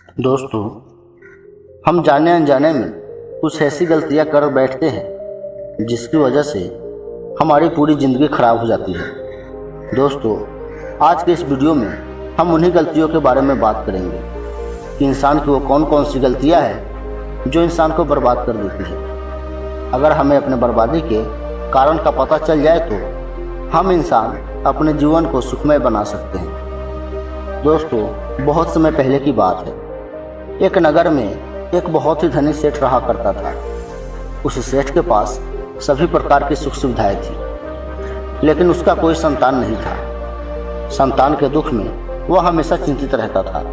दोस्तों, हम जाने अनजाने में कुछ ऐसी गलतियां कर बैठते हैं जिसकी वजह से हमारी पूरी ज़िंदगी खराब हो जाती है। दोस्तों, आज के इस वीडियो में हम उन्हीं गलतियों के बारे में बात करेंगे कि इंसान की वो कौन कौन सी गलतियां हैं जो इंसान को बर्बाद कर देती है। अगर हमें अपने बर्बादी के कारण का पता चल जाए तो हम इंसान अपने जीवन को सुखमय बना सकते हैं। दोस्तों, बहुत समय पहले की बात है। एक नगर में एक बहुत ही धनी सेठ रहा करता था। उस सेठ के पास सभी प्रकार की सुख सुविधाएं थी, लेकिन उसका कोई संतान नहीं था। संतान के दुख में वह हमेशा चिंतित रहता था।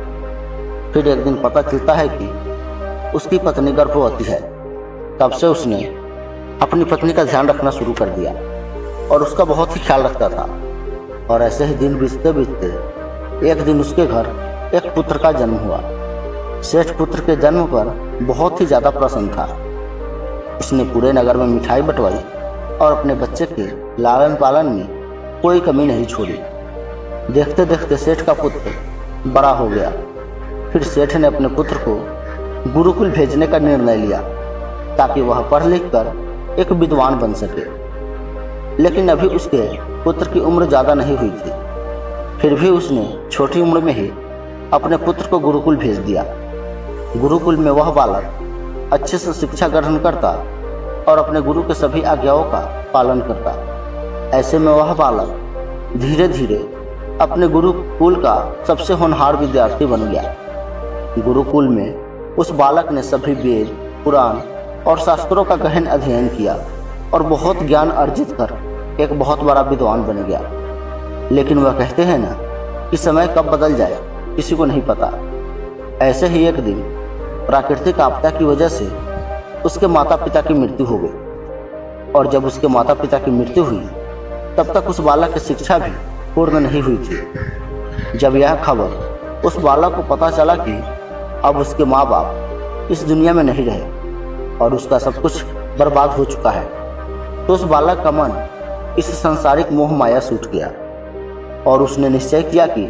फिर एक दिन पता चलता है कि उसकी पत्नी गर्भवती है। तब से उसने अपनी पत्नी का ध्यान रखना शुरू कर दिया और उसका बहुत ही ख्याल रखता था। और ऐसे ही दिन बीतते बीतते एक दिन उसके घर एक पुत्र का जन्म हुआ। सेठ पुत्र के जन्म पर बहुत ही ज़्यादा प्रसन्न था। उसने पूरे नगर में मिठाई बंटवाई और अपने बच्चे के लालन पालन में कोई कमी नहीं छोड़ी। देखते देखते सेठ का पुत्र बड़ा हो गया। फिर सेठ ने अपने पुत्र को गुरुकुल भेजने का निर्णय लिया ताकि वह पढ़ लिख कर एक विद्वान बन सके। लेकिन अभी उसके पुत्र की उम्र ज़्यादा नहीं हुई थी। फिर भी उसने छोटी उम्र में ही अपने पुत्र को गुरुकुल भेज दिया। गुरुकुल में वह बालक अच्छे से शिक्षा ग्रहण करता और अपने गुरु के सभी आज्ञाओं का पालन करता। ऐसे में वह बालक धीरे धीरे अपने गुरुकुल का सबसे होनहार विद्यार्थी बन गया। गुरुकुल में उस बालक ने सभी वेद, पुराण और शास्त्रों का गहन अध्ययन किया और बहुत ज्ञान अर्जित कर एक बहुत बड़ा विद्वान बन गया। लेकिन वह कहते हैं ना कि समय कब बदल जाए किसी को नहीं पता। ऐसे ही एक दिन प्राकृतिक आपदा की वजह से उसके माता पिता की मृत्यु हो गई। और जब उसके माता पिता की मृत्यु हुई तब तक उस बालक की शिक्षा भी पूर्ण नहीं हुई थी। जब यह खबर उस बालक को पता चला कि अब उसके माँ बाप इस दुनिया में नहीं रहे और उसका सब कुछ बर्बाद हो चुका है, तो उस बालक का मन इस सांसारिक मोह माया से उठ गया और उसने निश्चय किया कि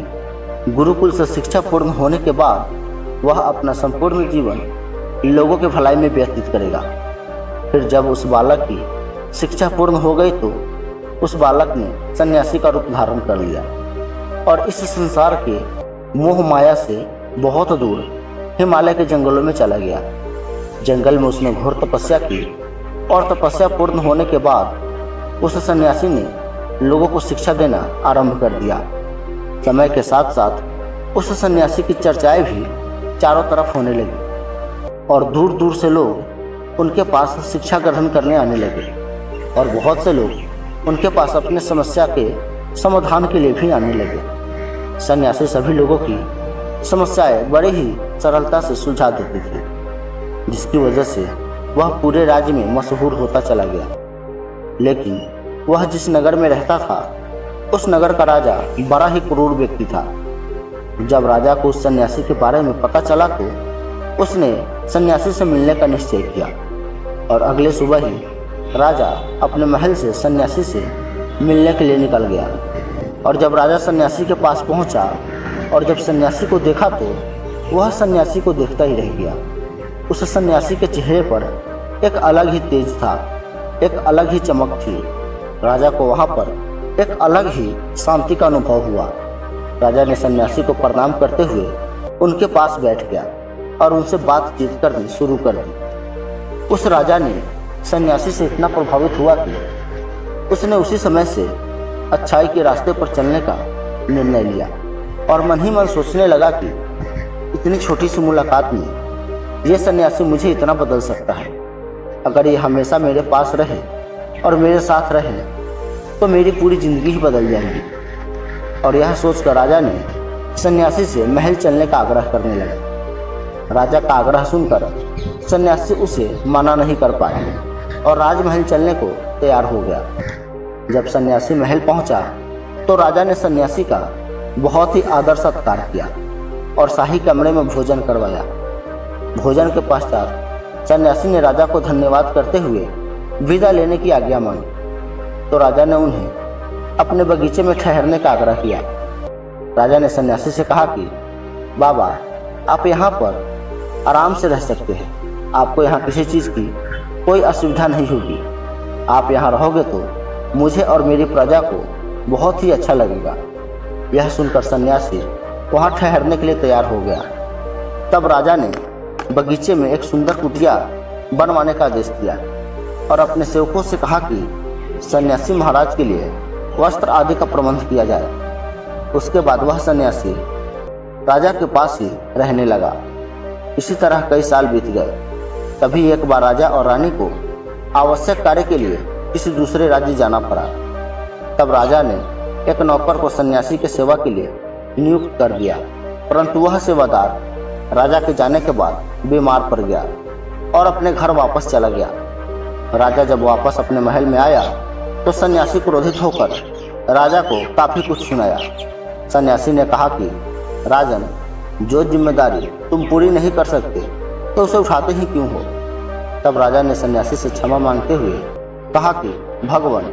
गुरुकुल से शिक्षा पूर्ण होने के बाद वह अपना संपूर्ण जीवन लोगों के भलाई में व्यतीत करेगा। फिर जब उस बालक की शिक्षा पूर्ण हो गई तो उस बालक ने सन्यासी का रूप धारण कर लिया और इस संसार के मोह माया से बहुत दूर हिमालय के जंगलों में चला गया। जंगल में उसने घोर तपस्या की और तपस्या पूर्ण होने के बाद उस सन्यासी ने लोगों को शिक्षा देना आरंभ कर दिया। समय के साथ साथ उस सन्यासी की चर्चाएं भी चारों तरफ होने लगी और दूर दूर से लोग उनके पास शिक्षा ग्रहण करने आने लगे और बहुत से लोग उनके पास अपने समस्या के समाधान के लिए भी आने लगे। सन्यासी सभी लोगों की समस्याएं बड़े ही सरलता से सुलझा देती थी, जिसकी वजह से वह पूरे राज्य में मशहूर होता चला गया। लेकिन वह जिस नगर में रहता था उस नगर का राजा बड़ा ही क्रूर व्यक्ति था। जब राजा को उस सन्यासी के बारे में पता चला तो उसने सन्यासी से मिलने का निश्चय किया और अगले सुबह ही राजा अपने महल से सन्यासी से मिलने के लिए निकल गया। और जब राजा सन्यासी के पास पहुंचा और जब सन्यासी को देखा तो वह सन्यासी को देखता ही रह गया। उस सन्यासी के चेहरे पर एक अलग ही तेज था, एक अलग ही चमक थी। राजा को वहाँ पर एक अलग ही शांति का अनुभव हुआ। राजा ने सन्यासी को प्रणाम करते हुए उनके पास बैठ गया और उनसे बातचीत करनी शुरू कर दी। उस राजा ने सन्यासी से इतना प्रभावित हुआ कि उसने उसी समय से अच्छाई के रास्ते पर चलने का निर्णय लिया और मन ही मन सोचने लगा कि इतनी छोटी सी मुलाकात में ये सन्यासी मुझे इतना बदल सकता है। अगर ये हमेशा मेरे पास रहे और मेरे साथ रहे तो मेरी पूरी ज़िंदगी ही बदल जाएगी। और यह सोचकर राजा ने सन्यासी से महल चलने का आग्रह करने लगा। राजा का आग्रह सुनकर सन्यासी उसे मना नहीं कर पाया और राजमहल चलने को तैयार हो गया। जब सन्यासी महल पहुंचा तो राजा ने सन्यासी का बहुत ही आदर सत्कार किया और शाही कमरे में भोजन करवाया। भोजन के पश्चात सन्यासी ने राजा को धन्यवाद करते हुए विदा लेने की आज्ञा मांगी तो राजा ने उन्हें अपने बगीचे में ठहरने का आग्रह किया। राजा ने सन्यासी से कहा कि बाबा, आप यहाँ पर आराम से रह सकते हैं। आपको यहाँ किसी चीज़ की कोई असुविधा नहीं होगी। आप यहाँ रहोगे तो मुझे और मेरी प्रजा को बहुत ही अच्छा लगेगा। यह सुनकर सन्यासी वहाँ ठहरने के लिए तैयार हो गया। तब राजा ने बगीचे में एक सुंदर कुटिया बनवाने का आदेश दिया और अपने सेवकों से कहा कि सन्यासी महाराज के लिए वस्त्र आदि का प्रबंध किया जाए। उसके बाद वह सन्यासी राजा के पास ही रहने लगा। इसी तरह कई साल बीत गए। तभी एक बार राजा और रानी को आवश्यक कार्य के लिए किसी दूसरे राज्य जाना पड़ा। तब राजा ने एक नौकर को सन्यासी के सेवा के लिए नियुक्त कर दिया, परंतु वह सेवादार राजा के जाने के बाद बीमार पड़ गया और अपने घर वापस चला गया। राजा जब वापस अपने महल में आया तो सन्यासी क्रोधित होकर राजा को काफी कुछ सुनाया। सन्यासी ने कहा कि राजन, जो जिम्मेदारी तुम पूरी नहीं कर सकते तो उसे उठाते ही क्यों हो। तब राजा ने सन्यासी से क्षमा मांगते हुए कहा कि भगवान,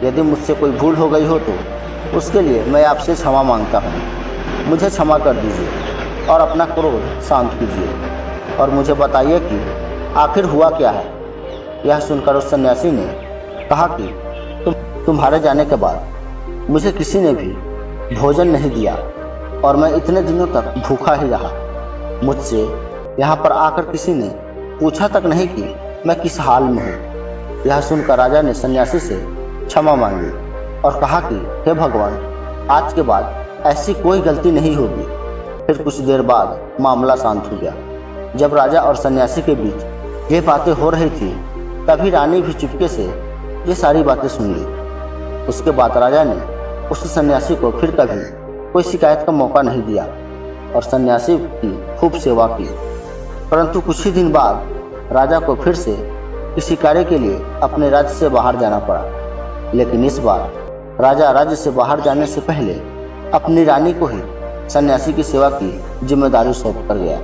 यदि मुझसे कोई भूल हो गई हो तो उसके लिए मैं आपसे क्षमा मांगता हूँ। मुझे क्षमा कर दीजिए और अपना क्रोध शांत कीजिए और मुझे बताइए कि आखिर हुआ क्या है। यह सुनकर उस सन्यासी ने कहा कि तुम्हारे जाने के बाद मुझे किसी ने भी भोजन नहीं दिया और मैं इतने दिनों तक भूखा ही रहा। मुझसे यहाँ पर आकर किसी ने पूछा तक नहीं कि मैं किस हाल में हूँ। यह सुनकर राजा ने सन्यासी से क्षमा मांगी और कहा कि हे भगवान, आज के बाद ऐसी कोई गलती नहीं होगी। फिर कुछ देर बाद मामला शांत हो गया। जब राजा और सन्यासी के बीच ये बातें हो रही थी तभी रानी भी चुपके से ये सारी बातें सुन ली। उसके बाद राजा ने उस सन्यासी को फिर कभी कोई शिकायत का मौका नहीं दिया और सन्यासी की खूब सेवा की। परंतु कुछ ही दिन बाद राजा को फिर से किसी कार्य के लिए अपने राज्य से बाहर जाना पड़ा। लेकिन इस बार राजा राज्य से बाहर जाने से पहले अपनी रानी को ही सन्यासी की सेवा की जिम्मेदारी सौंप कर गया।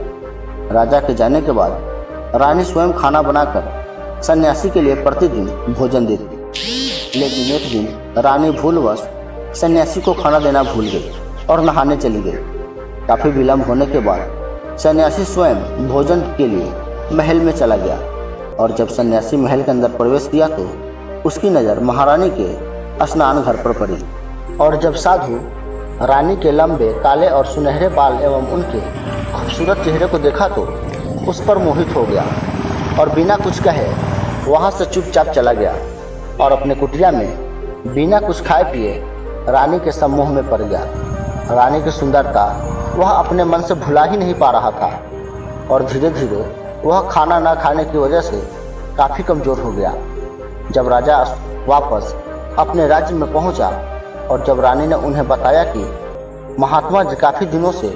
राजा के जाने के बाद रानी स्वयं खाना बनाकर सन्यासी के लिए प्रतिदिन भोजन देती। लेकिन एक दिन रानी भूलवश सन्यासी को खाना देना भूल गई और नहाने चली गई। काफी विलंब होने के बाद सन्यासी स्वयं भोजन के लिए महल में चला गया और जब सन्यासी महल के अंदर प्रवेश किया तो उसकी नज़र महारानी के स्नान घर पर पड़ी। और जब साधु रानी के लंबे काले और सुनहरे बाल एवं उनके खूबसूरत चेहरे को देखा तो उस पर मोहित हो गया और बिना कुछ कहे वहाँ से चुपचाप चला गया और अपने कुटिया में बिना कुछ खाए पिए रानी के सम्मोह में पड़ गया। रानी की सुंदरता वह अपने मन से भुला ही नहीं पा रहा था और धीरे धीरे वह खाना न खाने की वजह से काफ़ी कमज़ोर हो गया। जब राजा वापस अपने राज्य में पहुंचा और जब रानी ने उन्हें बताया कि महात्मा जी काफ़ी दिनों से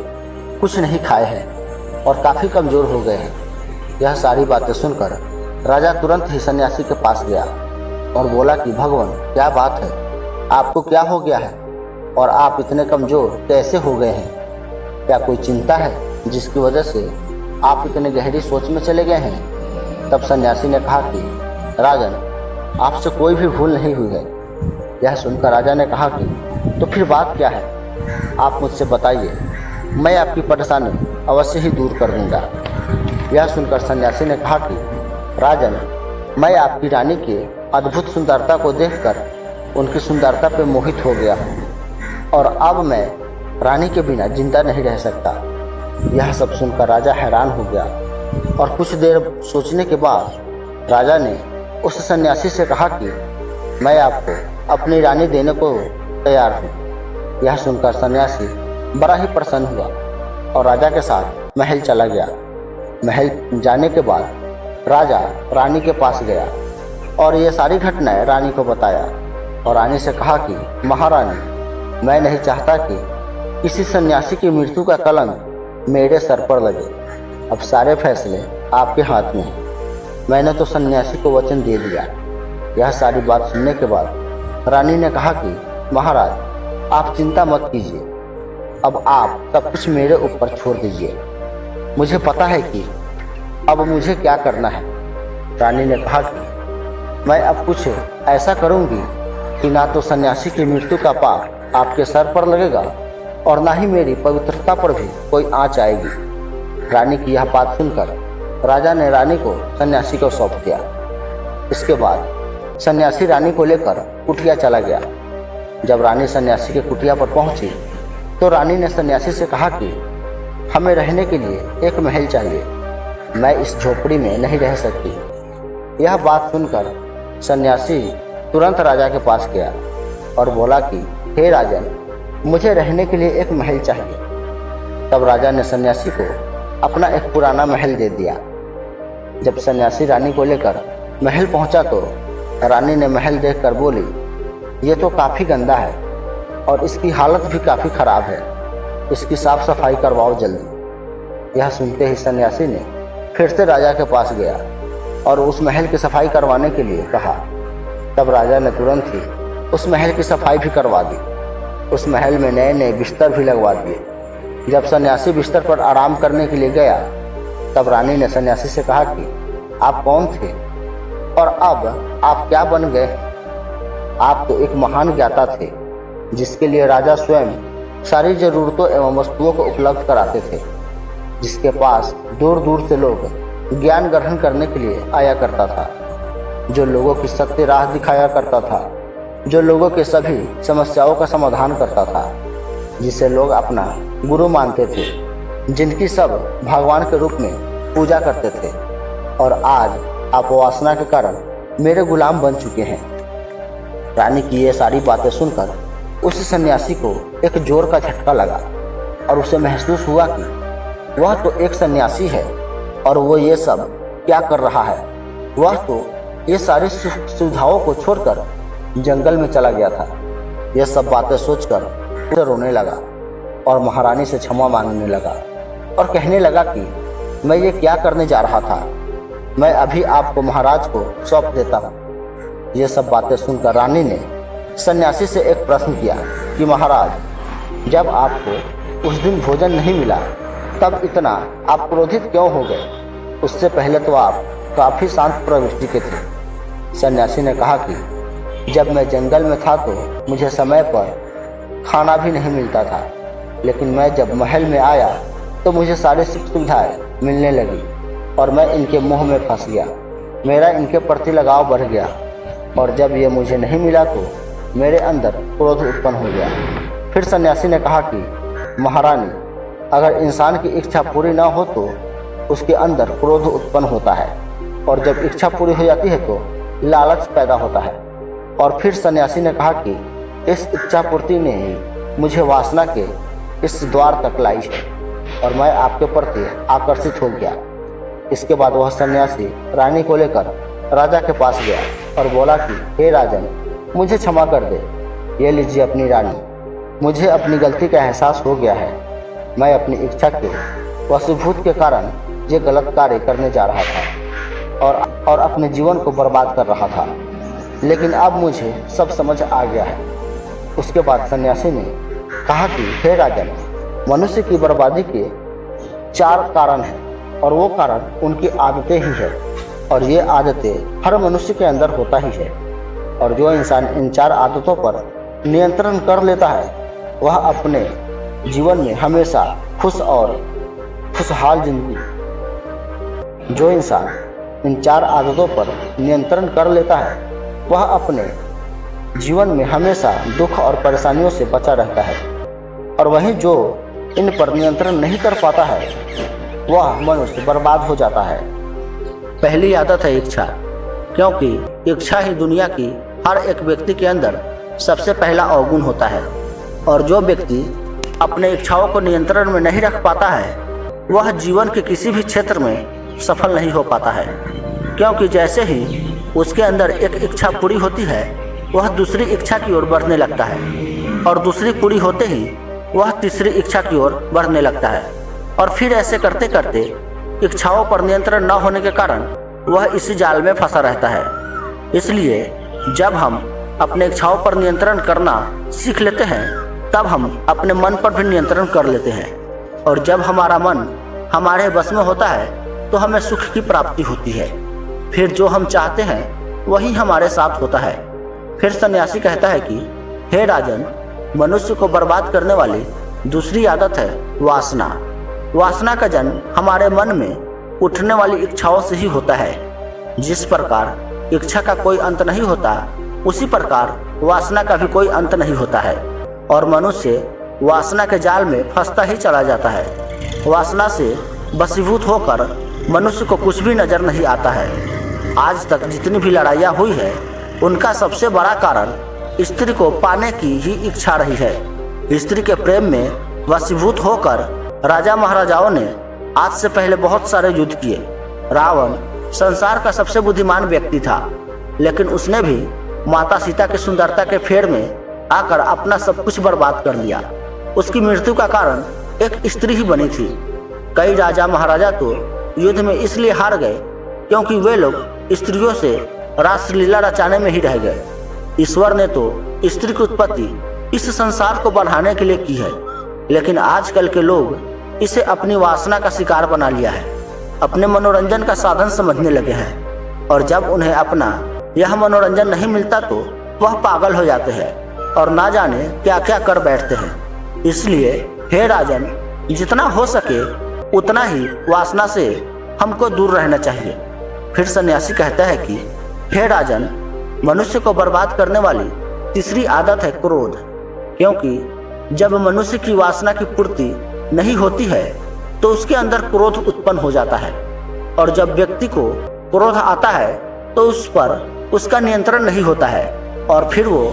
कुछ नहीं खाए हैं और काफ़ी कमज़ोर हो गए हैं, यह सारी बातें सुनकर राजा तुरंत ही सन्यासी के पास गया और बोला कि भगवान, क्या बात है, आपको क्या हो गया है और आप इतने कमज़ोर कैसे हो गए हैं? क्या कोई चिंता है जिसकी वजह से आप इतने गहरी सोच में चले गए हैं? तब सन्यासी ने कहा कि राजन, आपसे कोई भी भूल नहीं हुई है। यह सुनकर राजा ने कहा कि तो फिर बात क्या है, आप मुझसे बताइए, मैं आपकी परेशानी अवश्य ही दूर कर दूंगा। यह सुनकर सन्यासी ने कहा कि राजन, मैं आपकी रानी की अद्भुत सुंदरता को देखकर उनकी सुंदरता पर मोहित हो गया हूँ और अब मैं रानी के बिना जिंदा नहीं रह सकता। यह सब सुनकर राजा हैरान हो गया और कुछ देर सोचने के बाद राजा ने उस सन्यासी से कहा कि मैं आपको अपनी रानी देने को तैयार हूँ। यह सुनकर सन्यासी बड़ा ही प्रसन्न हुआ और राजा के साथ महल चला गया। महल जाने के बाद राजा रानी के पास गया और ये सारी घटनाएं रानी को बताया और रानी से कहा कि महारानी, मैं नहीं चाहता कि किसी सन्यासी की मृत्यु का कलंक मेरे सर पर लगे। अब सारे फैसले आपके हाथ में हैं। मैंने तो सन्यासी को वचन दे दिया। यह सारी बात सुनने के बाद रानी ने कहा कि महाराज, आप चिंता मत कीजिए, अब आप सब कुछ मेरे ऊपर छोड़ दीजिए। मुझे पता है कि अब मुझे क्या करना है। रानी ने कहा कि मैं अब कुछ ऐसा करूंगी कि ना तो सन्यासी की मृत्यु का पाप आपके सर पर लगेगा और ना ही मेरी पवित्रता पर भी कोई आँच आएगी। रानी की यह बात सुनकर राजा ने रानी को सन्यासी को सौंप दिया। इसके बाद सन्यासी रानी को लेकर कुटिया चला गया। जब रानी सन्यासी के कुटिया पर पहुंची तो रानी ने सन्यासी से कहा कि हमें रहने के लिए एक महल चाहिए, मैं इस झोपड़ी में नहीं रह सकती। यह बात सुनकर सन्यासी तुरंत राजा के पास गया और बोला कि हे राजन, मुझे रहने के लिए एक महल चाहिए। तब राजा ने सन्यासी को अपना एक पुराना महल दे दिया। जब सन्यासी रानी को लेकर महल पहुंचा तो रानी ने महल देखकर बोली, ये तो काफ़ी गंदा है और इसकी हालत भी काफ़ी ख़राब है, इसकी साफ सफाई करवाओ जल्दी। यह सुनते ही सन्यासी ने फिर से राजा के पास गया और उस महल की सफाई करवाने के लिए कहा। तब राजा ने तुरंत ही उस महल की सफाई भी करवा दी। उस महल में नए नए बिस्तर भी लगवा दिए। जब सन्यासी बिस्तर पर आराम करने के लिए गया तब रानी ने सन्यासी से कहा कि आप कौन थे और अब आप क्या बन गए? आप तो एक महान ज्ञाता थे जिसके लिए राजा स्वयं सारी जरूरतों एवं वस्तुओं को उपलब्ध कराते थे, जिसके पास दूर दूर से लोग ज्ञान ग्रहण करने के लिए आया करता था, जो लोगों की सत्य राह दिखाया करता था, जो लोगों के सभी समस्याओं का समाधान करता था, जिसे लोग अपना गुरु मानते थे, जिनकी सब भगवान के रूप में पूजा करते थे। और आज आप वासना के कारण मेरे गुलाम बन चुके हैं। रानी की ये सारी बातें सुनकर उस सन्यासी को एक जोर का झटका लगा और उसे महसूस हुआ कि वह तो एक सन्यासी है और वो ये सब क्या कर रहा है। वह तो ये सारी सुविधाओं को छोड़कर जंगल में चला गया था। यह सब बातें सोचकर उसे रोने लगा और महारानी से क्षमा मांगने लगा और कहने लगा कि मैं ये क्या करने जा रहा था, मैं अभी आपको महाराज को सौंप देता हूँ। ये सब बातें सुनकर रानी ने सन्यासी से एक प्रश्न किया कि महाराज, जब आपको उस दिन भोजन नहीं मिला तब इतना आप क्रोधित क्यों हो गए? उससे पहले तो आप काफ़ी शांत प्रवृत्ति के थे। सन्यासी ने कहा कि जब मैं जंगल में था तो मुझे समय पर खाना भी नहीं मिलता था, लेकिन मैं जब महल में आया तो मुझे सारी सुख सुविधाएँ मिलने लगी और मैं इनके मोह में फंस गया। मेरा इनके प्रति लगाव बढ़ गया और जब ये मुझे नहीं मिला तो मेरे अंदर क्रोध उत्पन्न हो गया। फिर सन्यासी ने कहा कि महारानी, अगर इंसान की इच्छा पूरी ना हो तो उसके अंदर क्रोध उत्पन्न होता है और जब इच्छा पूरी हो जाती है तो लालच पैदा होता है। और फिर सन्यासी ने कहा कि इस इच्छा पूर्ति ने ही मुझे वासना के इस द्वार तक लाई है और मैं आपके प्रति आकर्षित हो गया। इसके बाद वह सन्यासी रानी को लेकर राजा के पास गया और बोला कि हे राजन, मुझे क्षमा कर दे। ये लीजिए अपनी रानी, मुझे अपनी गलती का एहसास हो गया है। मैं अपनी इच्छा के वशीभूत के कारण ये गलत कार्य करने जा रहा था और अपने जीवन को बर्बाद कर रहा था, लेकिन अब मुझे सब समझ आ गया है। उसके बाद सन्यासी ने कहा कि हे राजन, मनुष्य की बर्बादी के 4 कारण हैं और वो कारण उनकी आदतें ही है और ये आदतें हर मनुष्य के अंदर होता ही है। और जो इंसान इन 4 आदतों पर नियंत्रण कर लेता है वह अपने जीवन में हमेशा खुश और खुशहाल जिंदगी। जो इंसान इन 4 आदतों पर नियंत्रण कर लेता है वह अपने जीवन में हमेशा दुख और परेशानियों से बचा रहता है। और वहीं जो इन पर नियंत्रण नहीं कर पाता है वह मनुष्य बर्बाद हो जाता है। पहली आदत है इच्छा, क्योंकि इच्छा ही दुनिया की हर एक व्यक्ति के अंदर सबसे पहला अवगुण होता है। और जो व्यक्ति अपने इच्छाओं को नियंत्रण में नहीं रख पाता है वह जीवन के किसी भी क्षेत्र में सफल नहीं हो पाता है, क्योंकि जैसे ही उसके अंदर एक इच्छा पूरी होती है वह दूसरी इच्छा की ओर बढ़ने लगता है और दूसरी पूरी होते ही वह तीसरी इच्छा की ओर बढ़ने लगता है और फिर ऐसे करते करते इच्छाओं पर नियंत्रण न होने के कारण वह इसी जाल में फंसा रहता है। इसलिए जब हम अपने इच्छाओं पर नियंत्रण करना सीख लेते हैं तब हम अपने मन पर भी नियंत्रण कर लेते हैं और जब हमारा मन हमारे बस में होता है तो हमें सुख की प्राप्ति होती है। फिर जो हम चाहते हैं वही हमारे साथ होता है। फिर सन्यासी कहता है कि हे राजन, मनुष्य को बर्बाद करने वाली दूसरी आदत है वासना। वासना का जन्म हमारे मन में उठने वाली इच्छाओं से ही होता है। जिस प्रकार इच्छा का कोई अंत नहीं होता, उसी प्रकार वासना का भी कोई अंत नहीं होता है और मनुष्य वासना के जाल में फंसता ही चला जाता है। वासना से वशीभूत होकर मनुष्य को कुछ भी नजर नहीं आता है। आज तक जितनी भी लड़ाइयाँ हुई है, उनका सबसे बड़ा कारण स्त्री को पाने की ही इच्छा रही है। स्त्री के प्रेम में वशीभूत होकर राजा महाराजाओं ने आज से पहले बहुत सारे युद्ध किए। रावण संसार का सबसे बुद्धिमान व्यक्ति था, लेकिन उसने भी माता सीता की सुंदरता के फेर में आकर अपना सब कुछ बर्बाद कर लिया। उसकी मृत्यु का कारण एक स्त्री ही बनी थी। कई राजा महाराजा तो युद्ध में इसलिए हार गए क्योंकि वे लोग स्त्रियों से रासलीला रचाने में ही रह गए। ईश्वर ने तो स्त्री की उत्पत्ति इस संसार को बढ़ाने के लिए की है, लेकिन आजकल के लोग इसे अपनी वासना का शिकार बना लिया है, अपने मनोरंजन का साधन समझने लगे हैं। और जब उन्हें अपना यह मनोरंजन नहीं मिलता तो वह पागल हो जाते हैं और ना जाने क्या क्या कर बैठते हैं। इसलिए हे राजन, जितना हो सके उतना ही वासना से हमको दूर रहना चाहिए। फिर सन्यासी कहता है कि हे राजन, मनुष्य को बर्बाद करने वाली तीसरी आदत है क्रोध, क्योंकि जब मनुष्य की वासना की पूर्ति नहीं होती है तो उसके अंदर क्रोध उत्पन्न हो जाता है, और जब व्यक्ति को क्रोध आता है तो उस पर उसका नियंत्रण नहीं होता है और फिर वो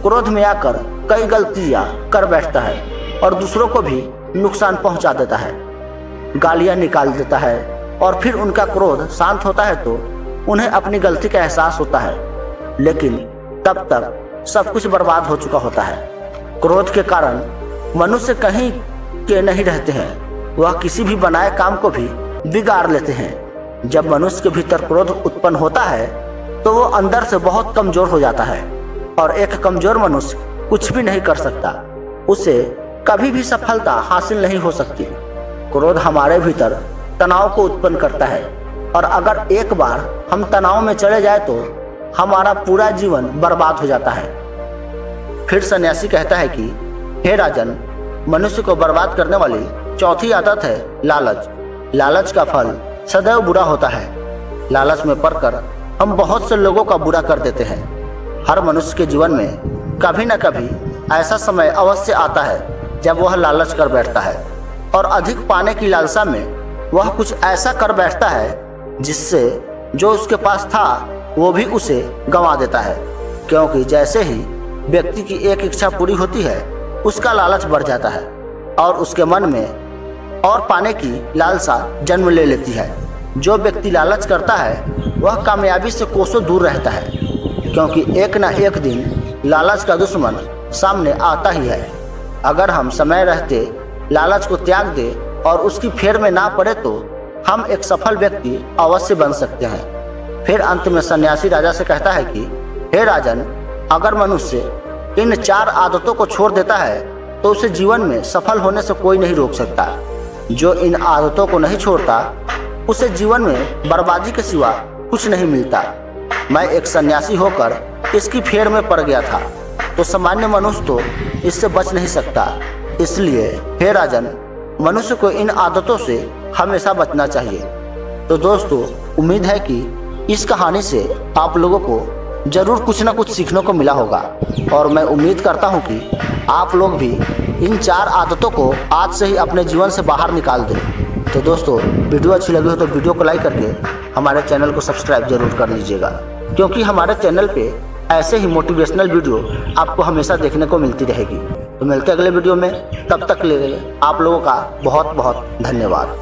क्रोध में आकर कई गलतियां कर बैठता है और दूसरों को भी नुकसान पहुंचा देता है, गालियां निकाल देता है। और फिर उनका क्रोध शांत होता है तो उन्हें अपनी गलती का एहसास होता है, लेकिन तब तक सब कुछ बर्बाद हो चुका होता है। क्रोध के कारण मनुष्य कहीं के नहीं रहते हैं, वह किसी भी बनाए काम को भी बिगाड़ लेते हैं। जब मनुष्य के भीतर क्रोध उत्पन्न होता है तो वो अंदर से बहुत कमजोर हो जाता है और एक कमजोर मनुष्य कुछ भी नहीं कर सकता, उसे कभी भी सफलता हासिल नहीं हो सकती। क्रोध हमारे भीतर तनाव को उत्पन्न करता है और अगर एक बार हम तनाव में चले जाए तो हमारा पूरा जीवन बर्बाद हो जाता है। फिर सन्यासी कहता है कि हे राजन, मनुष्य को बर्बाद करने वाली चौथी आदत है लालच। लालच का फल सदैव बुरा होता है। लालच में पड़कर हम बहुत से लोगों का बुरा कर देते हैं। हर मनुष्य के जीवन में कभी न कभी ऐसा समय अवश्य आता है जब वह लालच कर बैठता है और अधिक पाने की लालसा में वह कुछ ऐसा कर बैठता है जिससे जो उसके पास था वो भी उसे गंवा देता है, क्योंकि जैसे ही व्यक्ति की एक इच्छा पूरी होती है उसका लालच बढ़ जाता है और उसके मन में और पाने की लालसा जन्म ले लेती है। जो व्यक्ति लालच करता है वह कामयाबी से कोसों दूर रहता है, क्योंकि एक न एक दिन लालच का दुश्मन सामने आता ही है। अगर हम समय रहते लालच को त्याग दे और उसकी फेर में ना पड़े तो हम एक सफल व्यक्ति अवश्य बन सकते हैं। फिर अंत में सन्यासी राजा से कहता है कि हे राजन, अगर मनुष्य इन 4 आदतों को छोड़ देता है तो उसे जीवन में सफल होने से कोई नहीं रोक सकता। जो इन आदतों को नहीं छोड़ता उसे जीवन में बर्बादी के सिवा कुछ नहीं मिलता। मैं एक सन्यासी होकर इसकी फेर में पड़ गया था, तो सामान्य मनुष्य तो इससे बच नहीं सकता। इसलिए हे राजन, मनुष्य को इन आदतों से हमेशा बचना चाहिए। तो दोस्तों, उम्मीद है कि इस कहानी से आप लोगों को जरूर कुछ ना कुछ सीखने को मिला होगा, और मैं उम्मीद करता हूं कि आप लोग भी इन 4 आदतों को आज से ही अपने जीवन से बाहर निकाल दें। तो दोस्तों, वीडियो अच्छी लगी हो तो वीडियो को लाइक करके हमारे चैनल को सब्सक्राइब जरूर कर लीजिएगा, क्योंकि हमारे चैनल पे ऐसे ही मोटिवेशनल वीडियो आपको हमेशा देखने को मिलती रहेगी। तो मिलते हैं अगले वीडियो में, तब तक के लिए आप लोगों का बहुत बहुत धन्यवाद।